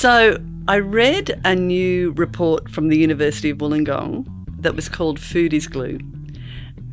So I read a new report from the University of Wollongong that was called Food is Glue.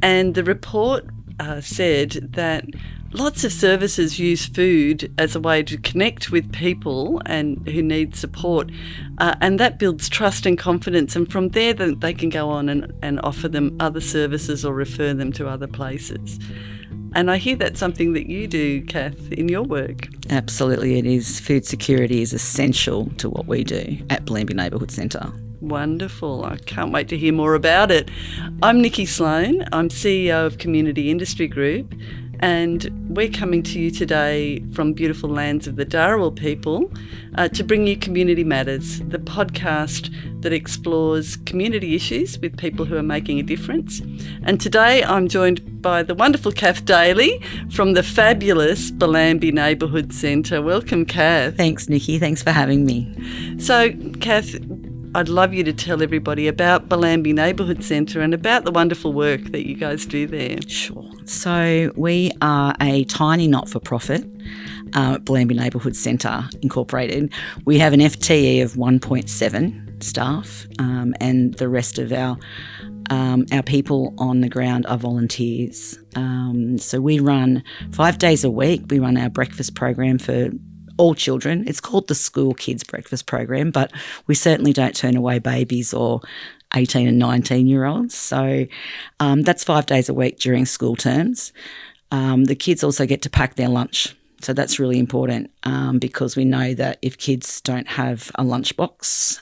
And the report said that lots of services use food as a way to connect with people and who need support, and that builds trust and confidence. And from there, then they can go on and offer them other services or refer them to other places. And I hear that's something that you do, Cath, in your work. Absolutely, it is. Food security is essential to what we do at Bellambi Neighbourhood Centre. Wonderful. I can't wait to hear more about it. I'm Nikki Sloan. I'm CEO of Community Industry Group, and we're coming to you today from beautiful lands of the Dharawal people to bring you Community Matters, the podcast that explores community issues with people who are making a difference. And today I'm joined by the wonderful Cath Daly from the fabulous Bellambi Neighbourhood Centre. Welcome, Cath. Thanks, Nikki. Thanks for having me. So, Cath, I'd love you to tell everybody about Bellambi Neighbourhood Centre and about the wonderful work that you guys do there. Sure. So we are a tiny not-for-profit, Bellambi Neighbourhood Centre Incorporated. We have an FTE of 1.7 staff, and the rest of our people on the ground are volunteers. So we run 5 days a week. We run our breakfast program for all children. It's called the School Kids Breakfast Program, but we certainly don't turn away babies or 18 and 19-year-olds. So that's 5 days a week during school terms. The kids also get to pack their lunch. So that's really important because we know that if kids don't have a lunchbox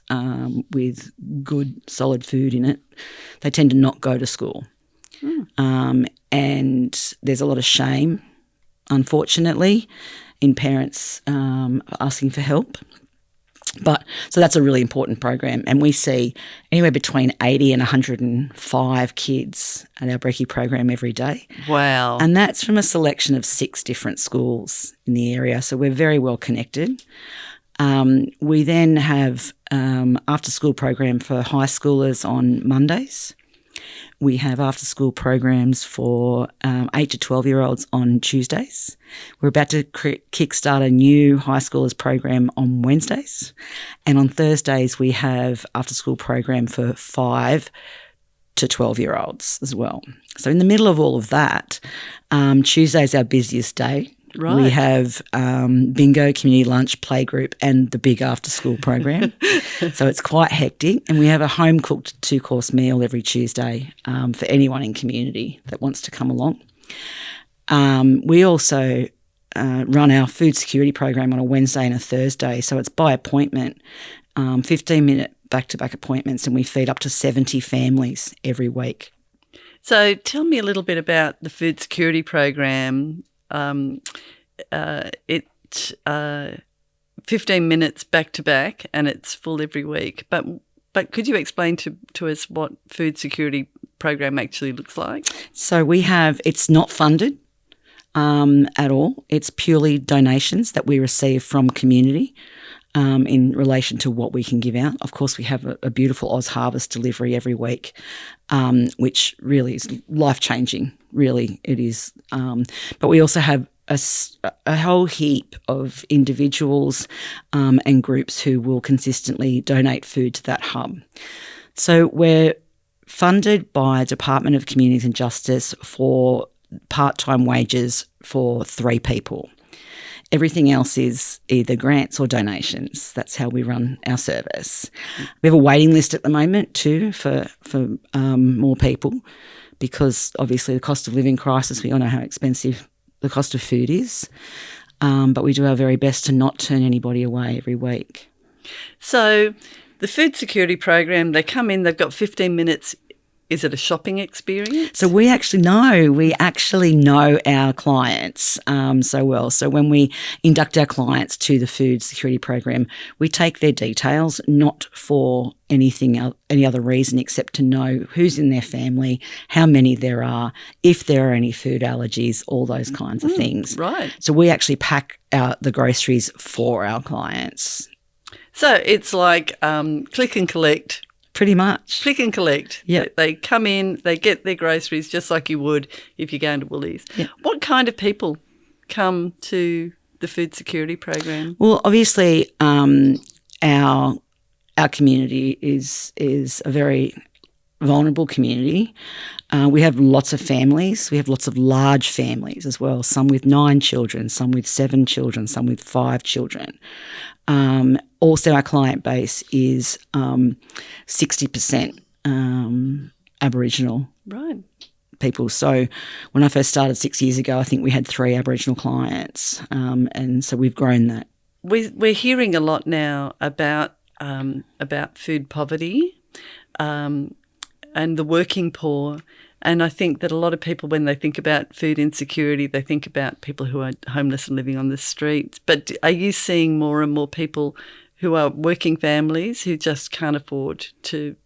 with good, solid food in it, they tend to not go to school. And there's a lot of shame, unfortunately, in parents asking for help. So that's a really important program, and we see anywhere between 80 and 105 kids at our brekkie program every day. Wow. And that's from a selection of 6 different schools in the area, so we're very well connected. We then have after-school program for high schoolers on Mondays. We have after-school programs for 8 to 12-year-olds on Tuesdays. We're about to kickstart a new high schoolers program on Wednesdays. And on Thursdays, we have after-school program for 5 to 12-year-olds as well. So in the middle of all of that, Tuesday's our busiest day. Right. We have bingo, community lunch, playgroup, and the big after-school program. So it's quite hectic. And we have a home-cooked 2-course meal every Tuesday for anyone in community that wants to come along. We also run our food security program on a Wednesday and a Thursday. So it's by appointment, 15-minute back-to-back appointments, and we feed up to 70 families every week. So tell me a little bit about the food security program. It's 15 minutes back to back, and it's full every week. But could you explain to us what food security program actually looks like? So it's not funded at all. It's purely donations that we receive from community in relation to what we can give out. Of course, we have a beautiful Oz Harvest delivery every week, which really is life-changing. Really, it is. But we also have a whole heap of individuals and groups who will consistently donate food to that hub. So we're funded by Department of Communities and Justice for part-time wages for 3 people. Everything else is either grants or donations. That's how we run our service. We have a waiting list at the moment too for more people, because obviously the cost of living crisis, we all know how expensive the cost of food is, but we do our very best to not turn anybody away every week. So the food security program, they come in, they've got 15 minutes. Is it a shopping experience? So we actually know our clients so well. So when we induct our clients to the food security program, we take their details, not for any other reason except to know who's in their family, how many there are, if there are any food allergies, all those kinds of things. Right. So we actually pack out the groceries for our clients. So it's like click and collect. Pretty much. Click and collect. Yeah. They come in, they get their groceries just like you would if you're going to Woolies. Yeah. What kind of people come to the food security program? Well, obviously, our community is a very vulnerable community. We have lots of families. We have lots of large families as well, some with 9 children, some with 7 children, some with 5 children. Also, our client base is 60% Aboriginal people. So when I first started 6 years ago, I think we had 3 Aboriginal clients, and so we've grown that. We're hearing a lot now about food poverty and the working poor. And I think that a lot of people, when they think about food insecurity, they think about people who are homeless and living on the streets. But are you seeing more and more people who are working families who just can't afford to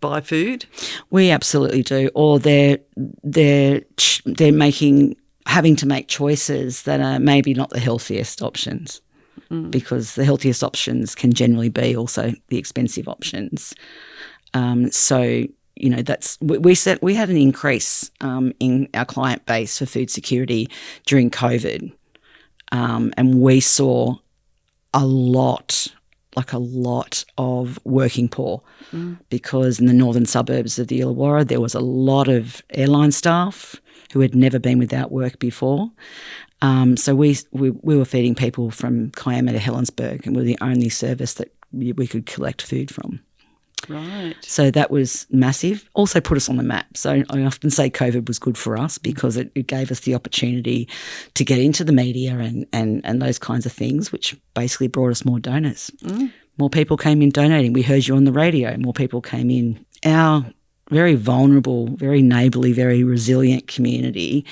buy food? We absolutely do. Or they're having to make choices that are maybe not the healthiest options, because the healthiest options can generally be also the expensive options. So, you know, we had an increase in our client base for food security during COVID, and we saw a lot of working poor, because in the northern suburbs of the Illawarra there was a lot of airline staff who had never been without work before. So we were feeding people from Kiama to Helensburgh, and we were the only service that we could collect food from. Right. So that was massive. Also put us on the map. So I often say COVID was good for us because it gave us the opportunity to get into the media and those kinds of things, which basically brought us more donors. More people came in donating. We heard you on the radio. More people came in. Our very vulnerable, very neighbourly, very resilient community,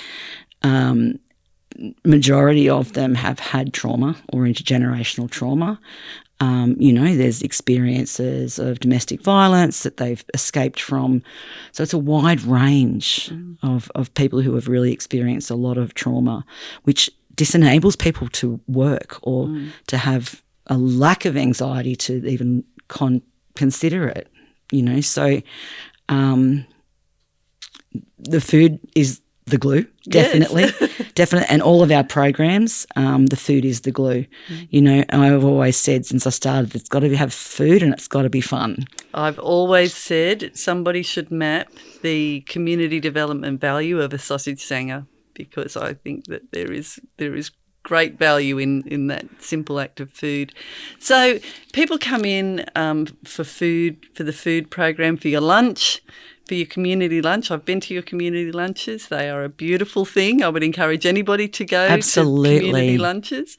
majority of them have had trauma or intergenerational trauma. You know, there's experiences of domestic violence that they've escaped from. So it's a wide range of people who have really experienced a lot of trauma, which disenables people to work or to have a lack of anxiety to even consider it, you know. So the food is the glue, definitely. Yes. Definitely. And all of our programs, the food is the glue. You know, I've always said since I started, it's got to have food and it's got to be fun. I've always said somebody should map the community development value of a sausage sanger, because I think that there is great value in that simple act of food. So people come in for food, for the food program, for your lunch, for your community lunch. I've been to your community lunches. They are a beautiful thing. I would encourage anybody to go to community lunches.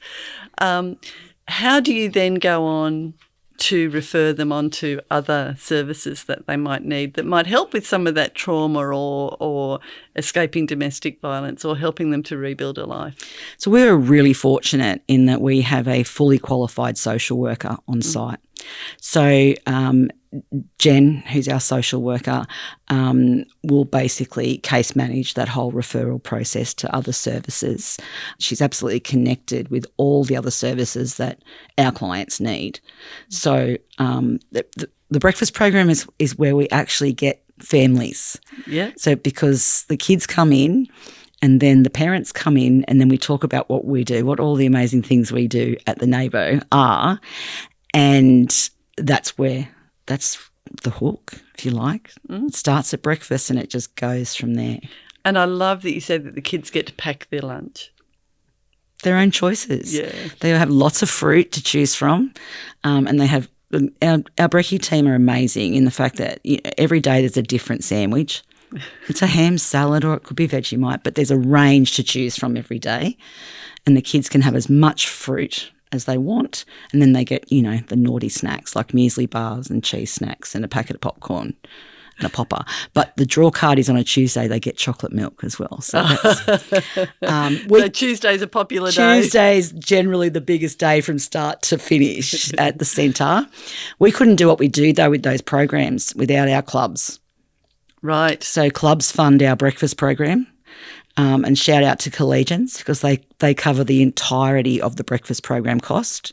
How do you then go on to refer them on to other services that they might need that might help with some of that trauma or escaping domestic violence or helping them to rebuild a life? So we're really fortunate in that we have a fully qualified social worker on site. So Jen, who's our social worker, will basically case manage that whole referral process to other services. She's absolutely connected with all the other services that our clients need. So the breakfast program is where we actually get families. Yeah. So because the kids come in and then the parents come in and then we talk about what we do, what all the amazing things we do at the Neighbourhood are, and that's the hook, if you like. It starts at breakfast and it just goes from there. And I love that you said that the kids get to pack their lunch. Their own choices. Yeah. They have lots of fruit to choose from, and they have our brekkie team are amazing in the fact that every day there's a different sandwich. It's a ham salad or it could be Vegemite, but there's a range to choose from every day, and the kids can have as much fruit as they want, and then they get, the naughty snacks like muesli bars and cheese snacks and a packet of popcorn and a popper. But the draw card is on a Tuesday. They get chocolate milk as well. So so Tuesday's a popular day. Tuesday's generally the biggest day from start to finish at the centre. We couldn't do what we do, though, with those programs without our clubs. Right. So clubs fund our breakfast program. And shout out to Collegians because they cover the entirety of the breakfast program cost,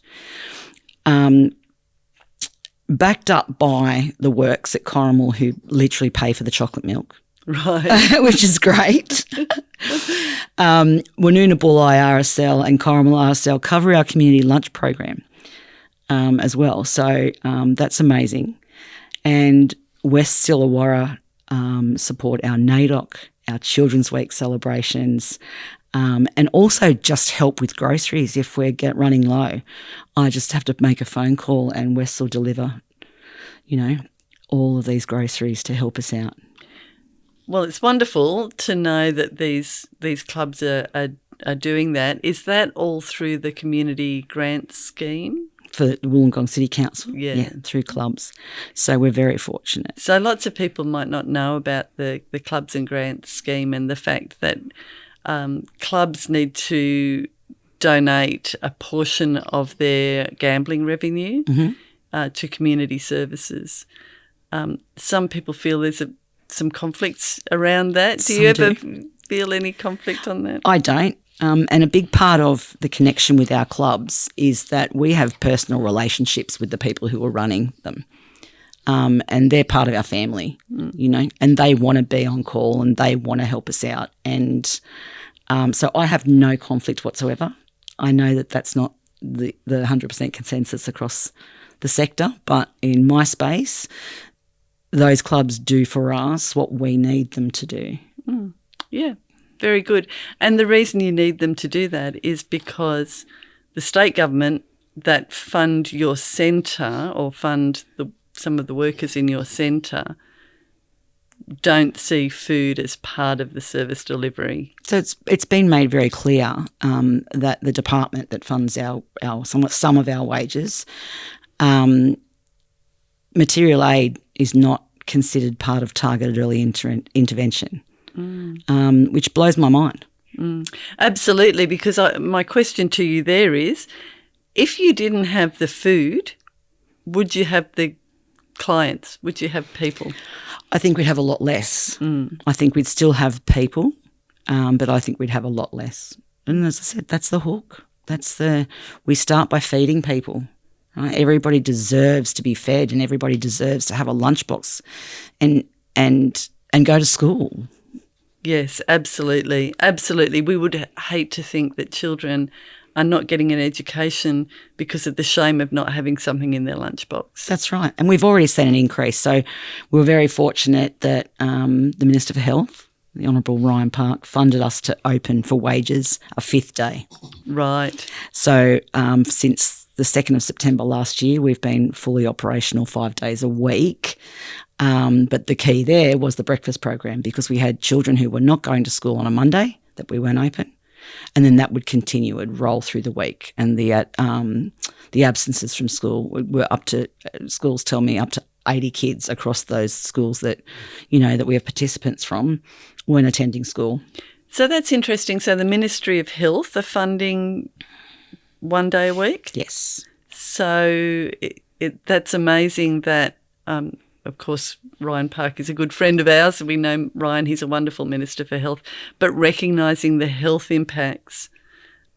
backed up by the works at Corrimal who literally pay for the chocolate milk. Right. Which is great. Woonona Bulli RSL and Corrimal RSL cover our community lunch program. as well. So that's amazing. And West Illawarra support our NAIDOC, our Children's Week celebrations, and also just help with groceries if we're running low. I just have to make a phone call and West will deliver, all of these groceries to help us out. Well, it's wonderful to know that these clubs are doing that. Is that all through the community grant scheme? For the Wollongong City Council, yeah, through clubs. So we're very fortunate. So lots of people might not know about the clubs and grants scheme and the fact that clubs need to donate a portion of their gambling revenue to community services. Some people feel there's some conflicts around that. Do you ever feel any conflict on that? I don't. And a big part of the connection with our clubs is that we have personal relationships with the people who are running them. And they're part of our family, and they want to be on call and they want to help us out. And so I have no conflict whatsoever. I know that that's not the 100% consensus across the sector, but in my space, those clubs do for us what we need them to do. Yeah. Very good. And the reason you need them to do that is because the state government that fund your centre or fund some of the workers in your centre don't see food as part of the service delivery. So it's been made very clear that the department that funds some of our wages, material aid is not considered part of targeted early intervention. Which blows my mind. Absolutely, because my question to you there is, if you didn't have the food, would you have the clients? Would you have people? I think we'd have a lot less. I think we'd still have people, but I think we'd have a lot less. And as I said, that's the hook. We start by feeding people. Right? Everybody deserves to be fed and everybody deserves to have a lunchbox and go to school. Yes, absolutely. Absolutely. We would hate to think that children are not getting an education because of the shame of not having something in their lunchbox. That's right. And we've already seen an increase. So we're very fortunate that the Minister for Health, the Honourable Ryan Park, funded us to open for wages a 5th day. Right. So since the 2nd of September last year, we've been fully operational 5 days a week. But the key there was the breakfast program, because we had children who were not going to school on a Monday that we weren't open, and then that would continue, would roll through the week. And the absences from school were schools tell me up to 80 kids across those schools that we have participants from weren't attending school. So that's interesting. So the Ministry of Health are funding 1 day a week? Yes. So that's amazing that of course, Ryan Park is a good friend of ours. We know Ryan, he's a wonderful Minister for Health, but recognising the health impacts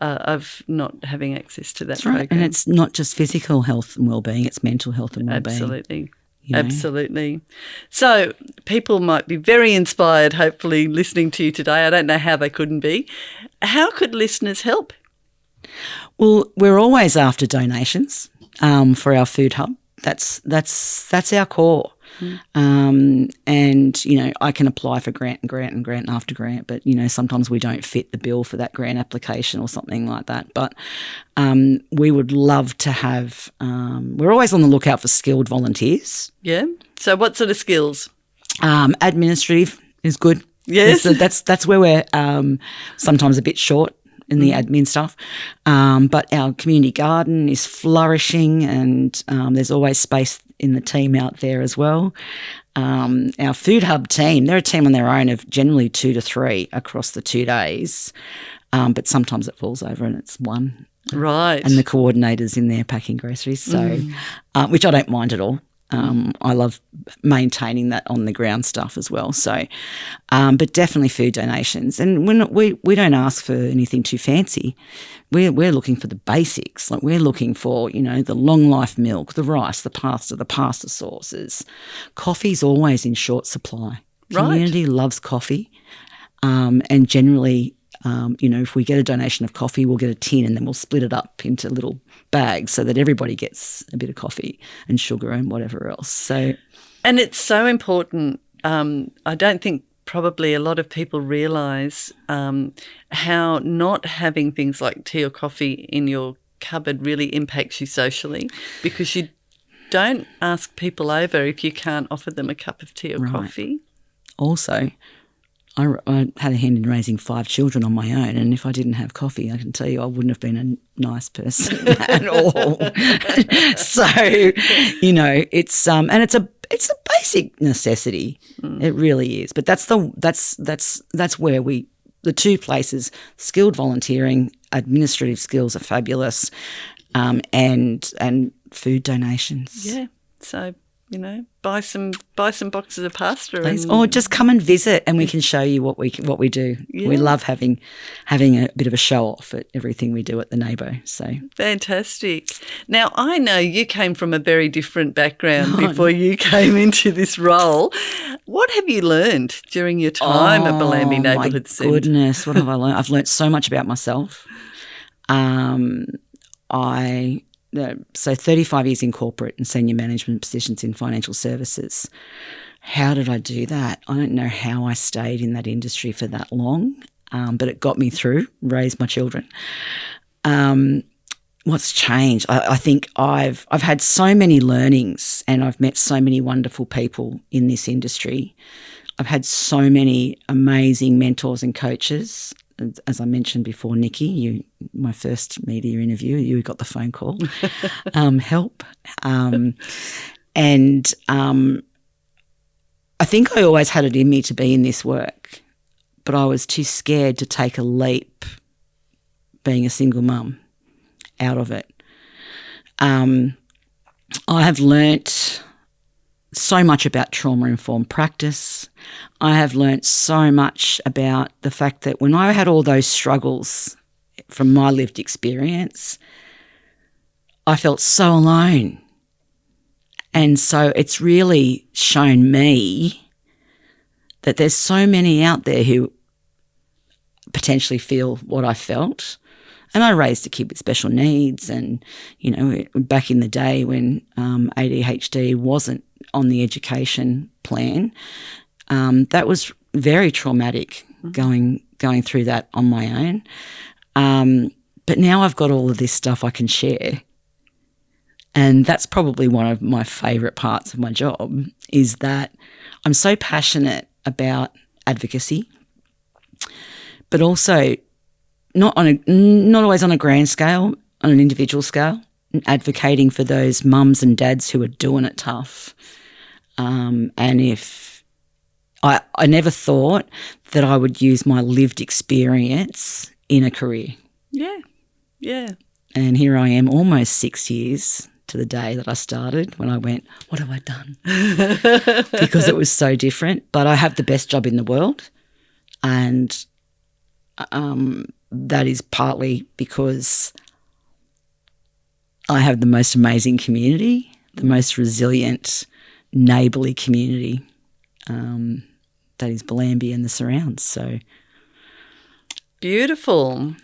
of not having access to that program. Right. And it's not just physical health and wellbeing, it's mental health and wellbeing. Absolutely. Absolutely. So people might be very inspired, hopefully, listening to you today. I don't know how they couldn't be. How could listeners help? Well, we're always after donations for our food hub. That's our core. And, I can apply for grant after grant, but, sometimes we don't fit the bill for that grant application or something like that. But we would love to have we're always on the lookout for skilled volunteers. Yeah. So what sort of skills? Administrative is good. Yes. That's where we're sometimes a bit short in the admin stuff. But our community garden is flourishing, and there's always space in the team out there as well. Our food hub team, they're a team on their own of generally 2 to 3 across the 2 days, but sometimes it falls over and it's one. Right. And the coordinator's in there packing groceries, so which I don't mind at all. I love maintaining that on the ground stuff as well. So, but definitely food donations. And we don't ask for anything too fancy. We're looking for the basics. Like we're looking for, the long life milk, the rice, the pasta sauces. Coffee's always in short supply. Right. Community loves coffee, and generally If we get a donation of coffee, we'll get a tin and then we'll split it up into little bags so that everybody gets a bit of coffee and sugar and whatever else. So, and it's so important. I don't think probably a lot of people realise how not having things like tea or coffee in your cupboard really impacts you socially, because you don't ask people over if you can't offer them a cup of tea or coffee. Also, I had a hand in raising 5 children on my own, and if I didn't have coffee, I can tell you I wouldn't have been a nice person at all. So, it's and it's a basic necessity. It really is. But that's where the two places, skilled volunteering, administrative skills are fabulous, and food donations. Yeah. So, buy some boxes of pasta, or just come and visit, and we can show you what we do. Yeah. We love having a bit of a show off at everything we do at the Neighbourhood. So fantastic. Now, I know you came from a very different background before you came into this role. What have you learned during your time at Bellambi Neighbourhood Centre? My goodness, what have I learned? I've learned so much about myself. So 35 years in corporate and senior management positions in financial services. How did I do that? I don't know how I stayed in that industry for that long, but it got me through, raised my children. What's changed? I think I've had so many learnings, and I've met so many wonderful people in this industry. I've had so many amazing mentors and coaches. As I mentioned before, Nicky, my first media interview, you got the phone call, help. And I think I always had it in me to be in this work, but I was too scared to take a leap being a single mum out of it. I have learnt so much about trauma-informed practice. I have learnt so much about the fact that when I had all those struggles from my lived experience, I felt so alone. And so it's really shown me that there's so many out there who potentially feel what I felt. And I raised a kid with special needs, and, back in the day when ADHD wasn't on the education plan, that was very traumatic going through that on my own. But now I've got all of this stuff I can share. And that's probably one of my favourite parts of my job, is that I'm so passionate about advocacy, but also not always on a grand scale, on an individual scale, advocating for those mums and dads who are doing it tough. And if I never thought that I would use my lived experience in a career. Yeah, yeah. And here I am, almost 6 years to the day that I started, when I went, what have I done? Because it was so different. But I have the best job in the world, and that is partly because I have the most amazing community, the most resilient, neighbourly community that is Bellambi and the surrounds. So beautiful.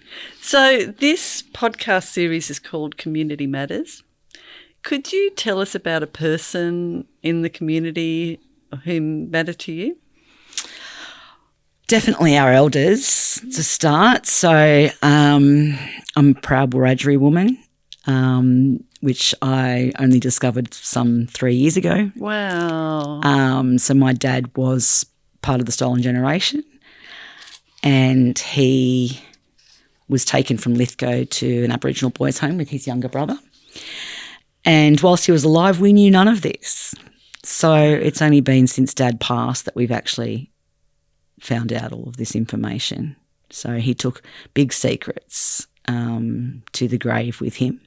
So this podcast series is called Community Matters. Could you tell us about a person in the community who matter to you? Definitely our elders to start. So I'm a proud Wiradjuri woman, which I only discovered some 3 years ago. Wow. So my dad was part of the stolen generation, and he was taken from Lithgow to an Aboriginal boys' home with his younger brother. And whilst he was alive, we knew none of this. So it's only been since Dad passed that we've actually found out all of this information. So he took big secrets to the grave with him.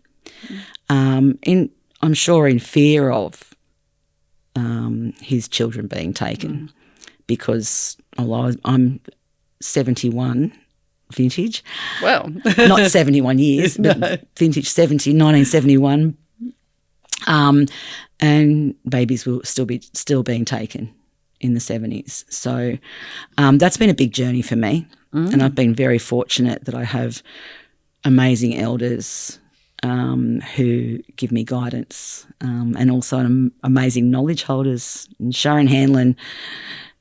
I'm sure in fear of his children being taken, because I'm 71 vintage. Well, not 71 years, no. but vintage 1971. And babies will still being taken in the 70s. So that's been a big journey for me. And I've been very fortunate that I have amazing elders who give me guidance, and also amazing knowledge holders. And Sharon Hanlon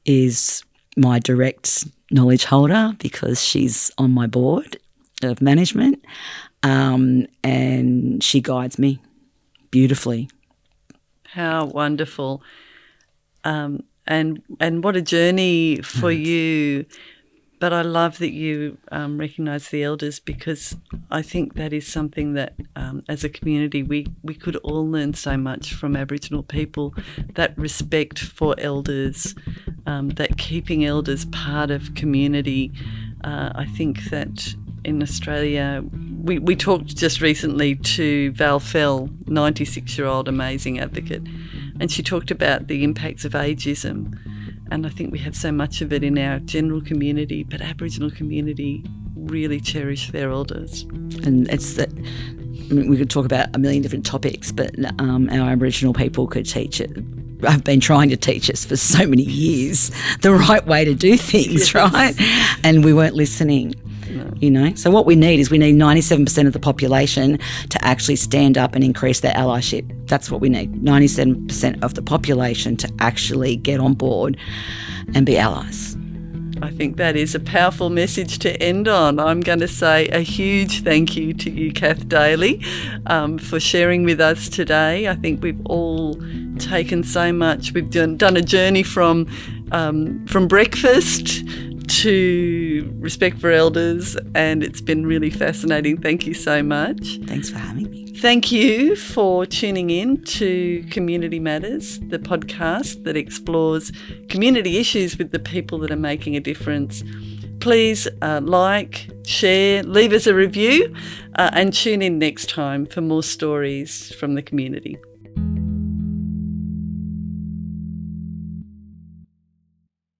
is my direct knowledge holder because she's on my board of management, and she guides me beautifully. How wonderful. And what a journey for you. But I love that you recognise the elders, because I think that is something that as a community we could all learn so much from Aboriginal people, that respect for elders, that keeping elders part of community. I think that in Australia, we talked just recently to Val Fell, 96-year-old amazing advocate, and she talked about the impacts of ageism. And I think we have so much of it in our general community, but Aboriginal community really cherish their elders. And it's that, I mean, we could talk about a million different topics, but our Aboriginal people could teach it. I've been trying to teach us for so many years the right way to do things, yes. Right? And we weren't listening. No. You know, so what we need 97% of the population to actually stand up and increase their allyship. That's what we need. 97% of the population to actually get on board and be allies. I think that is a powerful message to end on. I'm going to say a huge thank you to you, Cath Daly, for sharing with us today. I think we've all taken so much. We've done a journey from breakfast to respect for elders, and it's been really fascinating. Thank you so much. Thanks for having me. Thank you for tuning in to Community Matters, the podcast that explores community issues with the people that are making a difference. Please like, share, leave us a review, and tune in next time for more stories from the community.